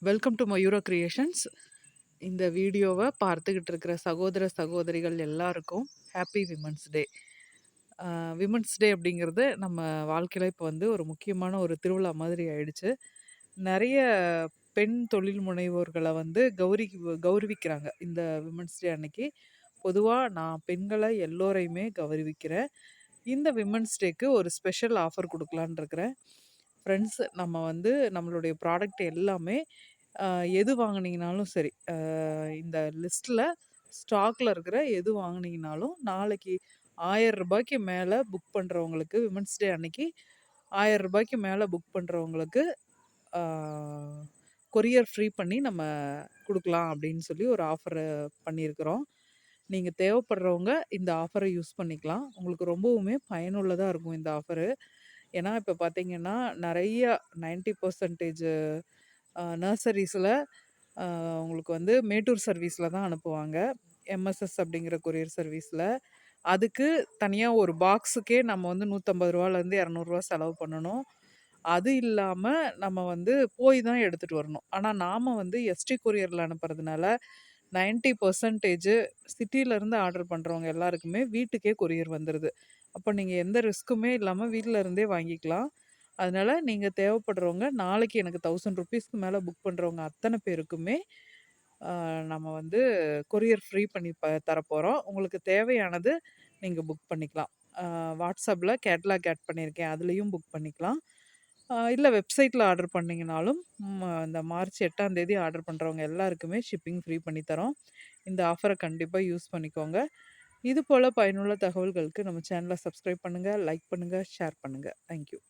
Welcome to Mayura creations. இந்த வீடியோவை பார்த்துக்கிட்டு இருக்கிற சகோதர சகோதரிகள் எல்லாருக்கும் happy women's day. Women's day அப்படிங்கிறது நம்ம வாழ்க்கையில் இப்போ வந்து ஒரு முக்கியமான ஒரு திருவிழா மாதிரி ஆயிடுச்சு. நிறைய பெண் தொழில் முனைவோர்களை வந்து கௌரவிக்கிறாங்க இந்த விமன்ஸ் டே அன்னைக்கு. பொதுவாக நான் பெண்களை எல்லோரையுமே கௌரவிக்கிறேன். இந்த விமன்ஸ் டேக்கு ஒரு ஸ்பெஷல் ஆஃபர் கொடுக்கலான்னு இருக்கிறேன். ஃப்ரெண்ட்ஸ், நம்ம வந்து நம்மளுடைய ப்ராடக்ட் எல்லாமே எது வாங்குனீங்கனாலும் சரி, இந்த லிஸ்ட்டில் ஸ்டாக்ல இருக்கிற எது வாங்குனீங்கனாலும் நாளைக்கு ரூ. 1000 மேலே புக் பண்ணுறவங்களுக்கு, விமன்ஸ் டே அன்னைக்கு ரூ. 1000 மேலே புக் பண்ணுறவங்களுக்கு கொரியர் ஃப்ரீ பண்ணி நம்ம குடுக்கலாம் அப்படின்னு சொல்லி ஒரு ஆஃபர் பண்ணியிருக்கிறோம். நீங்க தேவைப்படுறவங்க இந்த ஆஃபரை யூஸ் பண்ணிக்கலாம். உங்களுக்கு ரொம்பவுமே பயனுள்ளதா இருக்கும் இந்த ஆஃபரு. ஏன்னா, இப்ப பார்த்தீங்கன்னா, நெறைய 90% நர்சரீஸ்ல அ உங்களுக்கு வந்து மேட்டூர் சர்வீஸ்ல தான் அனுப்புவாங்க. எம்எஸ்எஸ் அப்படிங்கிற கொரியர் சர்வீஸ்ல. அதுக்கு தனியா ஒரு பாக்ஸுக்கே நம்ம வந்து ரூ. 150லேருந்து ரூ. 200 செலவு பண்ணணும். அது இல்லாம நம்ம வந்து போய் தான் எடுத்துட்டு வரணும். ஆனா நாம வந்து எஸ்டி கொரியர்ல அனுப்புறதுனால 90% சிட்டிலருந்து ஆர்டர் பண்றவங்க எல்லாருக்குமே வீட்டுக்கே கொரியர் வந்துருது. அப்ப நீங்க எந்த ரிஸ்க்குமே இல்லாம வீட்ல இருந்தே வாங்கிக்கலாம். அதனால நீங்க தேவைப்படுறவங்க நாளைக்கு எனக்கு ₹1000க்கு மேல புக் பண்றவங்க அத்தன பேருக்குமே அ நம்ம வந்து கொரியர் ஃப்ரீ பண்ணி தரப்போறோம். உங்களுக்கு தேவையானது நீங்க புக் பண்ணிக்கலாம். WhatsAppல கேட்லாக் ஆட் பண்ணியிருக்கேன். அதுலயும் புக் பண்ணிக்கலாம். இல்ல வெப்சைட்ல ஆர்டர் பண்ணீங்கனாலும், இந்த மார்ச் 8ஆம் தேதி ஆர்டர் பண்றவங்க எல்லாருக்குமே ஷிப்பிங் ஃப்ரீ பண்ணி தரோம். இந்த ஆஃபர கண்டிப்பா யூஸ் பண்ணிக்கோங்க. இது போல பயனுள்ள தகவல்களுக்கு நம்ம சேனல சப்ஸ்கிரைப் பண்ணுங்க, லைக் பண்ணுங்க, ஷேர் பண்ணுங்க. Thank you.